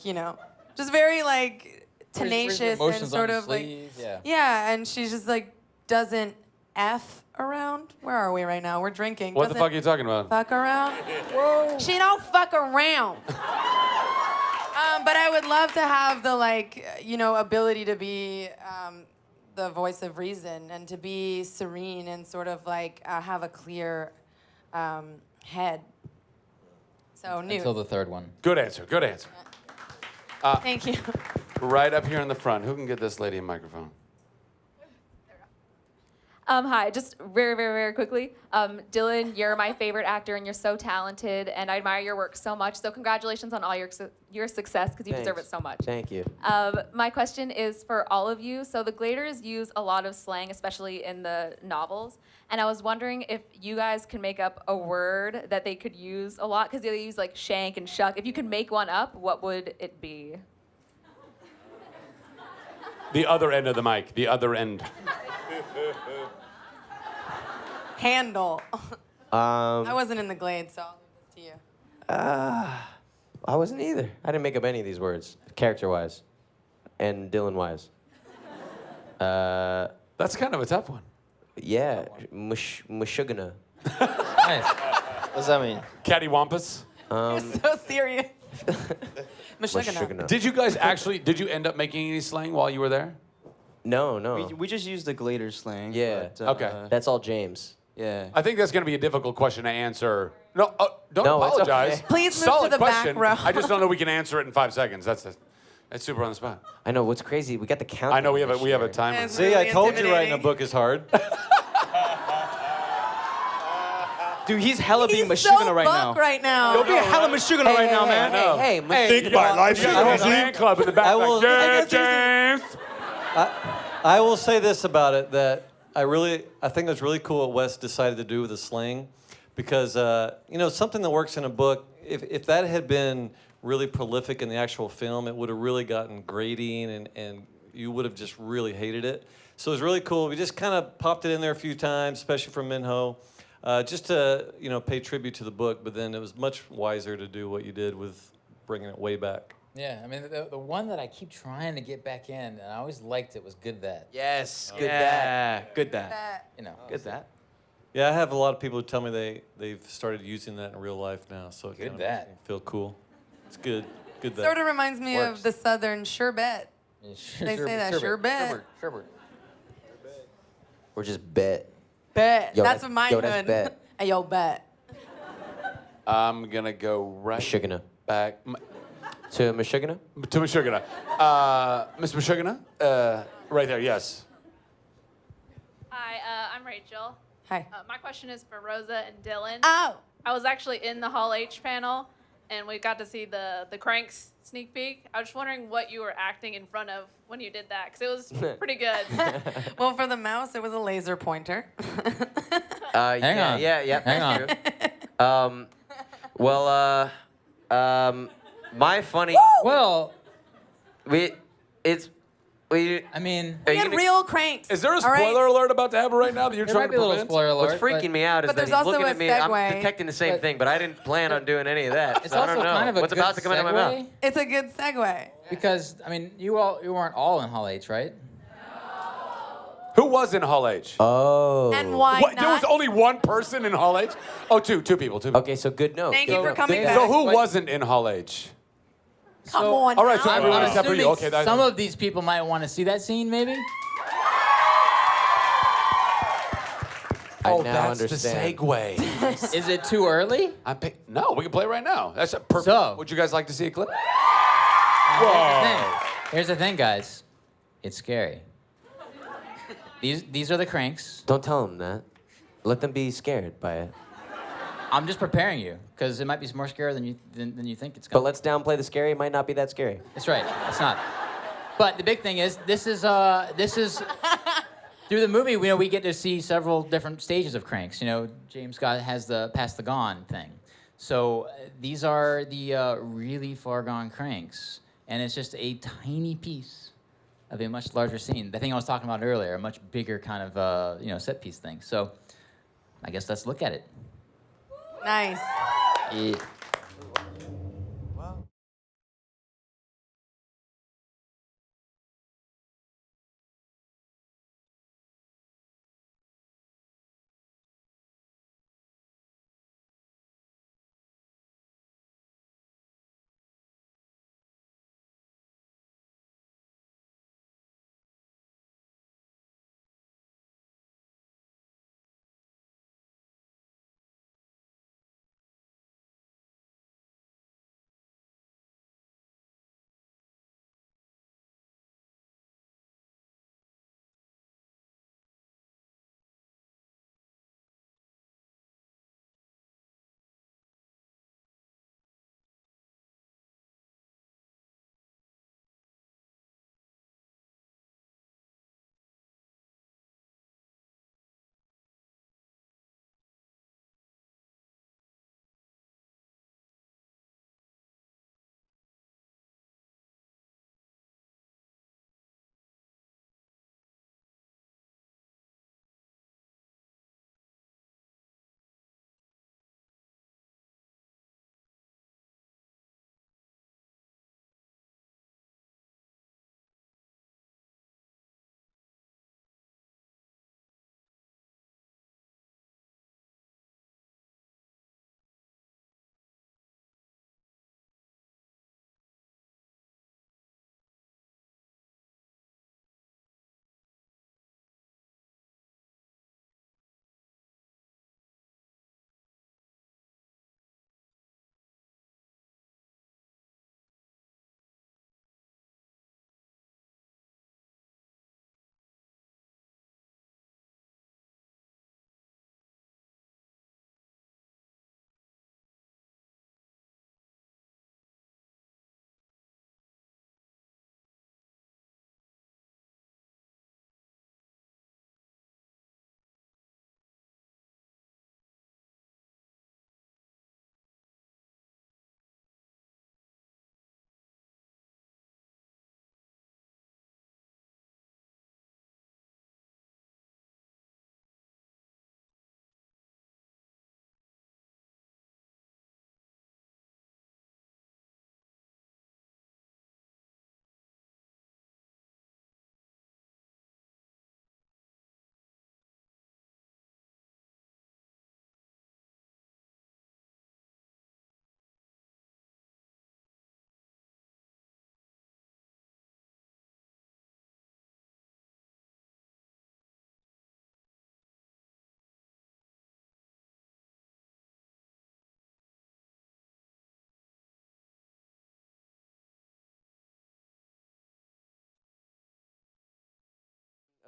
Speaker 4: just very like tenacious and sort of like yeah, and she just like doesn't F around. Where are we right now? We're drinking.
Speaker 1: What the fuck are you talking about?
Speaker 4: Fuck around. Whoa. She don't fuck around. But I would love to have the ability to be the voice of reason and to be serene and sort of like have a clear head. So Newt.
Speaker 16: Until the third one.
Speaker 1: Good answer. Good answer.
Speaker 4: Thank you.
Speaker 1: Right up here in the front. Who can get this lady a microphone?
Speaker 19: Hi, just very, very, very quickly. Dylan, you're my favorite actor, and you're so talented, and I admire your work so much. So congratulations on all your success, because you deserve it
Speaker 3: Thanks.
Speaker 19: so much.
Speaker 3: Thank you.
Speaker 19: My question is for all of you. So the Gladers use a lot of slang, especially in the novels, and I was wondering if you guys can make up a word that they could use a lot, because they use like shank and shuck. If you could make one up, what would it be?
Speaker 1: The other end of the mic. The other end.
Speaker 4: Handle. I wasn't in the Glade, so I'll leave this to you.
Speaker 3: I wasn't either. I didn't make up any of these words, character-wise, and Dylan-wise.
Speaker 1: That's kind of a tough one.
Speaker 3: Yeah, mushugana.
Speaker 16: Nice. What does that mean?
Speaker 1: Cattywampus.
Speaker 4: You're so serious. Mushugana.
Speaker 1: Did you guys actually? Did you end up making any slang while you were there?
Speaker 3: No.
Speaker 20: We just used the Glader slang.
Speaker 3: Yeah.
Speaker 20: But,
Speaker 1: Okay.
Speaker 3: That's all James.
Speaker 20: Yeah.
Speaker 1: I think that's going to be a difficult question to answer. No, don't
Speaker 3: No, it's
Speaker 1: apologize.
Speaker 3: okay.
Speaker 4: Please move
Speaker 1: Solid
Speaker 4: to the back
Speaker 1: question.
Speaker 4: row.
Speaker 1: I just don't know we can answer it in 5 seconds. That's super on the spot.
Speaker 3: I know. What's crazy? We got the count.
Speaker 1: I know we have a timer.
Speaker 4: It's
Speaker 11: See,
Speaker 4: really
Speaker 11: I told you writing a
Speaker 4: intimidating.
Speaker 11: book is hard.
Speaker 20: Dude, he's hella being
Speaker 4: He's
Speaker 20: Mashugana
Speaker 4: so
Speaker 20: right now.
Speaker 4: buck right now.
Speaker 20: Yo, being hella Mashugana right now, man.
Speaker 3: Hey,
Speaker 6: Think about it. Life's
Speaker 1: You guys have a
Speaker 6: easy.
Speaker 1: fan club in the back.
Speaker 11: I will-
Speaker 1: Like, yeah, James.
Speaker 11: I will say this about it, that I think it's really cool what Wes decided to do with the slang, because something that works in a book, if that had been really prolific in the actual film, it would have really gotten grating and you would have just really hated it. So it was really cool. We just kind of popped it in there a few times, especially from Minho, just to pay tribute to the book. But then it was much wiser to do what you did with bringing it way back.
Speaker 2: Yeah, I mean, the one that I keep trying to get back in, and I always liked it, was Good That.
Speaker 3: Yes. Good
Speaker 20: that. Good that.
Speaker 2: Good
Speaker 20: that.
Speaker 11: Yeah, I have a lot of people who tell me they've started using that in real life now, so it
Speaker 2: Good
Speaker 11: kind of
Speaker 2: that.
Speaker 11: makes me feel cool. It's good. Good that.
Speaker 4: Sort of reminds me
Speaker 2: Works.
Speaker 4: of the Southern sherbet. They say that, sherbet.
Speaker 3: Or just bet.
Speaker 4: Bet.
Speaker 3: Yo,
Speaker 4: that's
Speaker 3: that-
Speaker 4: what mine
Speaker 3: yo, that's
Speaker 4: hood.
Speaker 3: bet.
Speaker 4: Hey, yo, bet.
Speaker 1: I'm gonna go right
Speaker 3: Mashugana.
Speaker 1: back
Speaker 3: To Mashugana?
Speaker 1: to Mashugana. Miss Mashugana, right there. Yes.
Speaker 21: Hi, I'm Rachel.
Speaker 4: Hi.
Speaker 21: My question is for Rosa and Dylan.
Speaker 4: Oh.
Speaker 21: I was actually in the Hall H panel, and we got to see the Cranks sneak peek. I was just wondering what you were acting in front of when you did that, because it was pretty good.
Speaker 4: Well, for the mouse, it was a laser pointer.
Speaker 2: Hang on.
Speaker 3: Yeah.
Speaker 2: Hang
Speaker 3: on. My funny.
Speaker 2: Well,
Speaker 3: We
Speaker 2: I mean,
Speaker 3: Are
Speaker 4: We
Speaker 3: you
Speaker 4: had
Speaker 3: gonna-
Speaker 4: real cranks.
Speaker 1: Is there a
Speaker 4: all right?
Speaker 1: spoiler alert about to happen right now that you're
Speaker 2: there
Speaker 1: trying
Speaker 2: might be
Speaker 1: to
Speaker 2: a little
Speaker 1: prevent?
Speaker 2: spoiler alert.
Speaker 3: What's freaking me out is
Speaker 4: but
Speaker 3: that
Speaker 4: there's
Speaker 3: he's looking
Speaker 4: also
Speaker 3: at
Speaker 4: a
Speaker 3: me. I'm
Speaker 4: segue.
Speaker 3: detecting the same thing, but I didn't plan on doing any of that.
Speaker 2: It's
Speaker 3: so I
Speaker 2: also
Speaker 3: don't know.
Speaker 2: kind of a
Speaker 3: What's
Speaker 2: good
Speaker 3: about to come out of my mouth.
Speaker 2: segue,
Speaker 4: It's a good segue.
Speaker 2: because I mean, you weren't all in Hall H, right?
Speaker 1: Who was in Hall H?
Speaker 3: Oh.
Speaker 4: And why
Speaker 1: What,
Speaker 4: not?
Speaker 1: there was only one person in Hall H? Oh, two people.
Speaker 3: Okay, so good note.
Speaker 4: Thank
Speaker 3: Good
Speaker 4: you for
Speaker 3: note.
Speaker 4: coming
Speaker 3: Good
Speaker 4: back.
Speaker 1: So
Speaker 3: note.
Speaker 1: who wasn't in Hall H?
Speaker 4: Come
Speaker 2: So-
Speaker 4: on.
Speaker 1: All right, so
Speaker 4: now.
Speaker 1: everyone
Speaker 2: I'm
Speaker 1: except for you.
Speaker 2: assuming
Speaker 1: Okay, that's
Speaker 2: some of these people might want to see that scene, maybe.
Speaker 3: I
Speaker 1: oh,
Speaker 3: now
Speaker 1: that's
Speaker 3: understand.
Speaker 1: the segue.
Speaker 2: Is it too early?
Speaker 1: No, we can play right now. That's a perfect.
Speaker 2: So-
Speaker 1: Would you guys like to see a clip?
Speaker 2: Here's the thing, guys. It's scary. These are the cranks.
Speaker 3: Don't tell them that. Let them be scared by it.
Speaker 2: I'm just preparing you because it might be more scary than you think it's
Speaker 3: But
Speaker 2: gonna.
Speaker 3: let's downplay the scary. It might not be that scary.
Speaker 2: That's right. It's not. But the big thing is, this is through the movie. We get to see several different stages of cranks. James Scott has the past the gone thing. So these are the really far gone cranks, and it's just a tiny piece of a much larger scene. The thing I was talking about earlier, a much bigger kind of set piece thing. So I guess let's look at it.
Speaker 4: Nice.
Speaker 3: Yeah.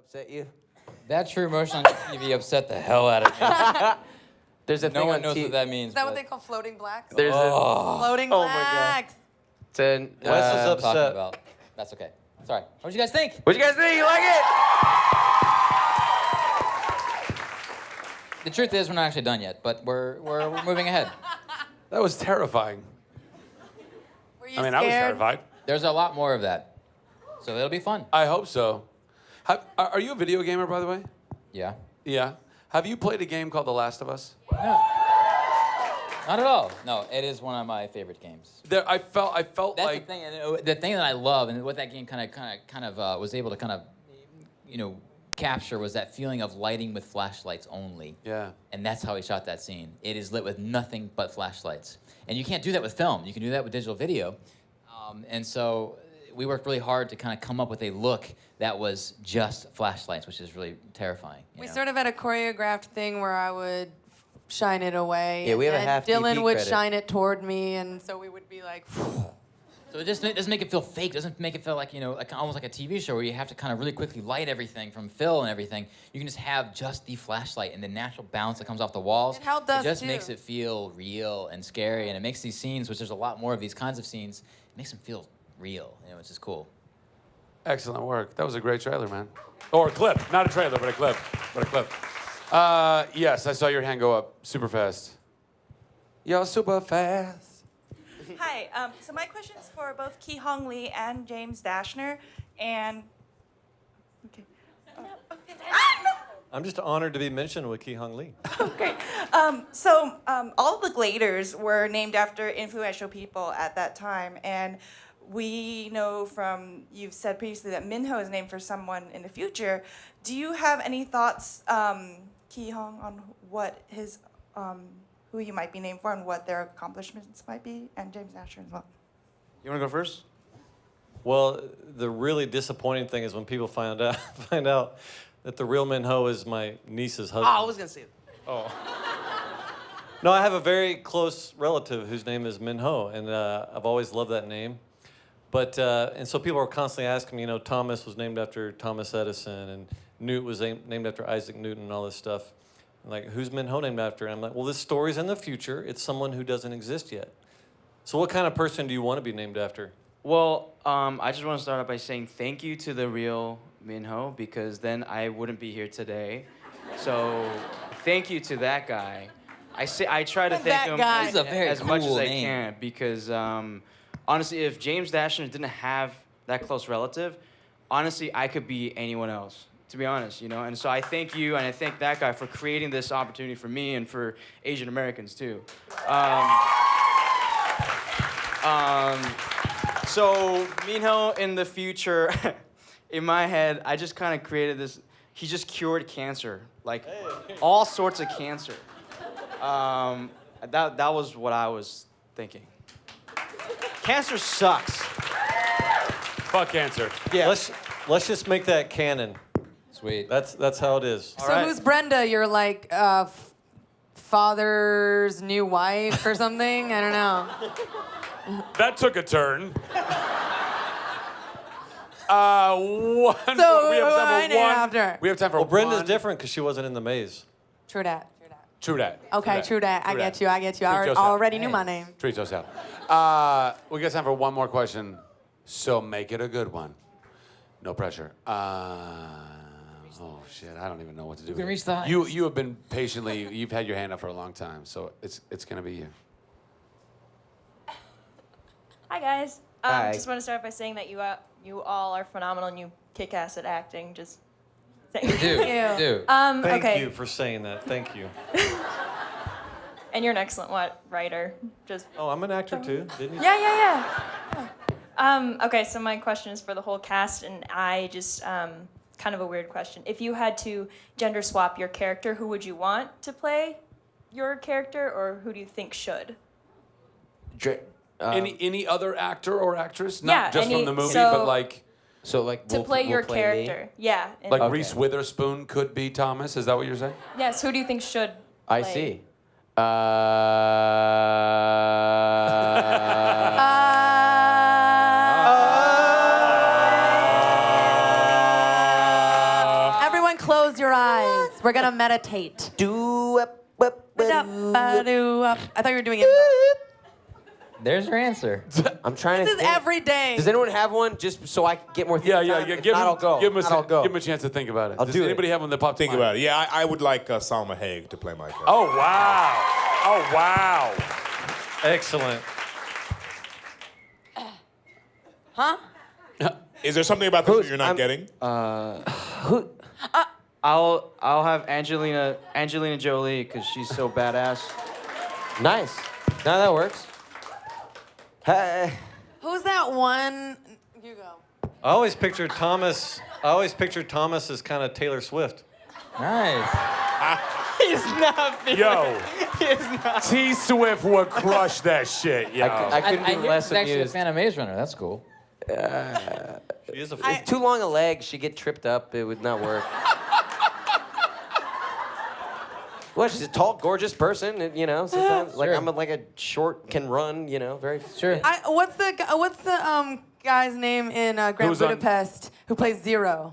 Speaker 3: Upset you?
Speaker 2: That true emotion on TV upset the hell out of me.
Speaker 3: There's a
Speaker 2: no
Speaker 3: thing
Speaker 2: one
Speaker 3: on
Speaker 2: knows
Speaker 3: T-
Speaker 2: what that means.
Speaker 4: Is that what
Speaker 2: but-
Speaker 4: they call floating blacks?
Speaker 3: There's
Speaker 4: Floating
Speaker 3: Oh my God.
Speaker 4: blacks.
Speaker 3: It's an,
Speaker 11: Wes is
Speaker 2: I'm talking
Speaker 11: upset.
Speaker 2: about. That's okay. Sorry. What'd you guys think?
Speaker 3: What'd you guys think? You like it?
Speaker 2: The truth is, we're not actually done yet, but we're moving ahead.
Speaker 1: That was terrifying.
Speaker 4: Were you
Speaker 1: I mean,
Speaker 4: scared?
Speaker 1: I was terrified.
Speaker 2: There's a lot more of that, so it'll be fun.
Speaker 1: I hope so. Are you a video gamer, by the way?
Speaker 2: Yeah.
Speaker 1: Yeah. Have you played a game called The Last of Us?
Speaker 2: Not at all. No, it is one of my favorite games.
Speaker 1: There, I felt
Speaker 2: That's
Speaker 1: like
Speaker 2: the thing. And the thing that I love, and what that game kind of was able to kind of, capture was that feeling of lighting with flashlights only.
Speaker 1: Yeah.
Speaker 2: And that's how he shot that scene. It is lit with nothing but flashlights, and you can't do that with film. You can do that with digital video, and so we worked really hard to kind of come up with a look that was just flashlights, which is really terrifying.
Speaker 4: We sort of had a choreographed thing where I would shine it away.
Speaker 3: Yeah, we have a
Speaker 4: and
Speaker 3: half
Speaker 4: Dylan
Speaker 3: DP
Speaker 4: would
Speaker 3: credit.
Speaker 4: shine it toward me, and so we would be like.
Speaker 2: So it just doesn't make it feel fake. It doesn't make it feel like, like almost like a TV show where you have to kind of really quickly light everything from fill and everything. You can just have just the flashlight and the natural bounce that comes off the walls.
Speaker 4: It helped us,
Speaker 2: It just
Speaker 4: too.
Speaker 2: makes it feel real and scary, and it makes these scenes, which there's a lot more of these kinds of scenes, it makes them feel real, which is cool.
Speaker 1: excellent work. That was a great trailer, man. Or a clip, not a trailer, but a clip. Yes, I saw your hand go up super fast. You're super fast.
Speaker 5: Hi. So my question is for both Ki Hong Lee and James Dashner, and
Speaker 11: I'm just honored to be mentioned with Ki Hong Lee.
Speaker 5: all the Gladers were named after influential people at that time, and we know from you've said previously that Minho is named for someone in the future. Do you have any thoughts, Ki Hong, on what his who you might be named for and what their accomplishments might be, and James Dashner as well?
Speaker 20: You want to go first?
Speaker 11: Well, the really disappointing thing is when people find out that the real Minho is my niece's husband.
Speaker 5: Oh, I was gonna say it.
Speaker 11: Oh. No, I have a very close relative whose name is Minho, and I've always loved that name. But and so people are constantly asking me, Thomas was named after Thomas Edison, and Newt was named after Isaac Newton, and all this stuff. Like, who's Minho named after? And I'm like, well, this story's in the future. It's someone who doesn't exist yet. So what kind of person do you want to be named after?
Speaker 20: Well, I just want to start out by saying thank you to the real Minho, because then I wouldn't be here today. So thank you to that guy. I try to thank him as much as I can, because honestly, if James Dashner didn't have that close relative, honestly, I could be anyone else, to be honest, And so I thank you, and I thank that guy for creating this opportunity for me and for Asian Americans too. So Minho in the future, in my head, I just kind of created this. He just cured cancer, like all sorts of cancer. That was what I was thinking. Cancer sucks.
Speaker 1: Fuck cancer.
Speaker 20: Yeah.
Speaker 11: Let's just make that canon.
Speaker 2: Sweet.
Speaker 11: That's how it is.
Speaker 4: So who's Brenda? You're like father's new wife or something? I don't know.
Speaker 1: That took a turn.
Speaker 4: So who I name after?
Speaker 1: We have time for
Speaker 11: Well, Brenda's
Speaker 1: one.
Speaker 11: different because she wasn't in the maze.
Speaker 4: True that.
Speaker 1: True that.
Speaker 4: Okay, true that. I get you. I
Speaker 1: Treat
Speaker 4: I
Speaker 1: yourself.
Speaker 4: already knew my name.
Speaker 1: Treat yourself. We got time for one more question, so make it a good one. No pressure. Oh shit! I don't even know what to do.
Speaker 2: You can
Speaker 1: here.
Speaker 2: reach the heights.
Speaker 1: You have been patiently. You've had your hand up for a long time, so it's gonna be you.
Speaker 22: Hi guys.
Speaker 1: Hi.
Speaker 22: Just want to start by saying that you all are phenomenal and you kick ass at acting. Just saying.
Speaker 11: You do.
Speaker 22: Thank
Speaker 11: You do. Thank
Speaker 22: okay.
Speaker 11: you for saying that. Thank you.
Speaker 22: And you're an excellent writer. Just.
Speaker 11: Oh, I'm an actor too, didn't you?
Speaker 22: Yeah. Okay, so my question is for the whole cast, and I just kind of a weird question. If you had to gender swap your character, who would you want to play your character, or who do you think should?
Speaker 1: Any other actor or actress?
Speaker 22: Yeah,
Speaker 1: Not just
Speaker 22: any-
Speaker 1: from the movie,
Speaker 22: so-
Speaker 1: but like.
Speaker 3: So like
Speaker 22: To play your character. Yeah. and-
Speaker 1: Like Reese Witherspoon could be Thomas. Is that what you're saying?
Speaker 22: Yes. Who do you think should?
Speaker 3: I
Speaker 22: play?
Speaker 3: see.
Speaker 4: meditate.
Speaker 3: I
Speaker 4: thought you were doing it.
Speaker 2: There's your answer.
Speaker 3: I'm trying
Speaker 4: This
Speaker 3: to
Speaker 4: is
Speaker 3: think.
Speaker 4: every day.
Speaker 3: Does anyone have one just so I can get more
Speaker 1: Yeah,
Speaker 3: thinking
Speaker 1: yeah,
Speaker 3: time?
Speaker 1: yeah.
Speaker 3: If
Speaker 1: Give
Speaker 3: not,
Speaker 1: him,
Speaker 3: I'll go.
Speaker 1: give him,
Speaker 3: If not, I'll go.
Speaker 1: give him a chance to think about it.
Speaker 3: I'll
Speaker 1: Does
Speaker 3: do it.
Speaker 1: anybody have one that popped
Speaker 6: Think about it. Yeah, I would like Salma Hayek to play my character.
Speaker 1: Oh, wow. Oh, wow.
Speaker 11: Excellent.
Speaker 4: Huh?
Speaker 6: Is there something about this that you're not getting?
Speaker 20: I'll have Angelina Jolie because she's so badass.
Speaker 3: Nice. Now that works. Hey.
Speaker 4: Who's that one? You go.
Speaker 11: I always pictured Thomas as kind of Taylor Swift.
Speaker 2: Nice.
Speaker 20: He's not.
Speaker 1: Yo.
Speaker 20: He's not.
Speaker 1: T Swift would crush that shit, yo.
Speaker 3: I couldn't be
Speaker 2: hear
Speaker 3: less
Speaker 2: she's actually a
Speaker 3: amused.
Speaker 2: fan of Maze Runner. That's cool.
Speaker 11: She is a
Speaker 3: It's too long a leg. She'd get tripped up. It would not work. Well, she's a tall, gorgeous person. And, you know, sometimes like
Speaker 2: Sure.
Speaker 3: I'm like a short, can run. You know, very
Speaker 2: Sure.
Speaker 4: What's the guy's name in Grand
Speaker 1: Who's on-
Speaker 4: Budapest who plays Zero?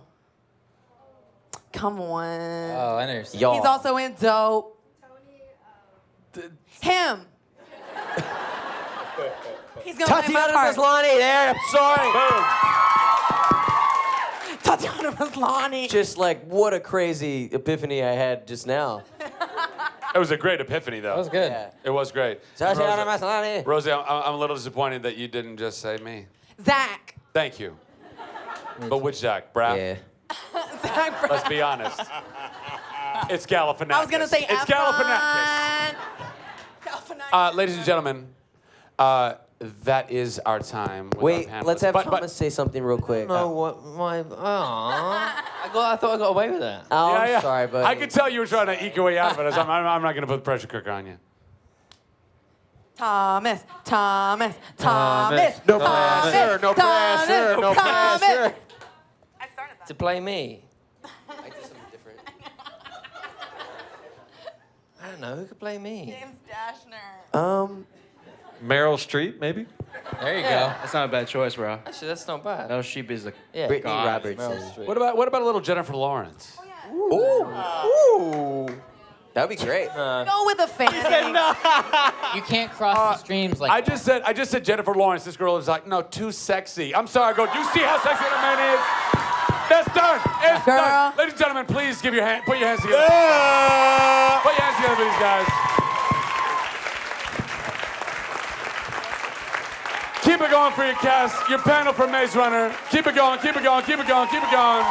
Speaker 4: Come on.
Speaker 2: Oh, I understand.
Speaker 3: Y'all.
Speaker 4: He's also in Dope. Him. He's gonna play my
Speaker 3: Tatiana
Speaker 4: part.
Speaker 3: Maslany there. I'm sorry.
Speaker 4: Tatiana Maslany.
Speaker 3: Just like what a crazy epiphany I had just now.
Speaker 1: It was a great epiphany, though.
Speaker 2: That was good.
Speaker 3: Yeah.
Speaker 1: It was great.
Speaker 3: Tatiana Maslany.
Speaker 1: Rosie, I'm a little disappointed that you didn't just say me.
Speaker 4: Zach.
Speaker 1: Thank you. But which Zach? Braff?
Speaker 3: Yeah.
Speaker 4: Zach Braff.
Speaker 1: Let's be honest. It's Galifianakis.
Speaker 4: I was gonna say
Speaker 1: it's Galifianakis.
Speaker 4: Galifianakis.
Speaker 1: Ladies and gentlemen, that is our time. With
Speaker 3: Wait,
Speaker 1: our
Speaker 3: let's
Speaker 1: panelists.
Speaker 3: have
Speaker 1: But-
Speaker 3: Thomas say something real quick.
Speaker 16: No, what my? I thought I got away with that.
Speaker 3: Oh,
Speaker 1: Yeah,
Speaker 3: I'm
Speaker 1: yeah.
Speaker 3: sorry, buddy.
Speaker 1: I could tell you were trying to eke your way out of it. I'm not going to put the pressure cooker on you.
Speaker 4: Thomas.
Speaker 3: No pressure, no pressure, no pressure.
Speaker 16: To play me.
Speaker 3: I did something different.
Speaker 16: I don't know who could play me.
Speaker 4: James Dashner.
Speaker 11: Meryl Streep, maybe?
Speaker 2: There you go.
Speaker 20: That's not a bad choice, bro.
Speaker 16: Actually, that's not bad.
Speaker 20: Meryl Streep is a
Speaker 16: Yeah.
Speaker 3: Brittany
Speaker 20: God.
Speaker 3: Robertson.
Speaker 16: Meryl Streep.
Speaker 1: What about a little Jennifer Lawrence?
Speaker 3: Ooh. That'd be great.
Speaker 4: Go with a fan.
Speaker 2: You can't cross the streams like
Speaker 1: I just said Jennifer Lawrence. This girl is like, no, too sexy. I'm sorry. I go, do you see how sexy that man is? That's done. It's
Speaker 4: Girl.
Speaker 1: done. Ladies and gentlemen, please put your hands together. Put your hands together for these guys. Keep it going for your cast, your panel for Maze Runner. Keep it going, keep it going, keep it going, keep it going.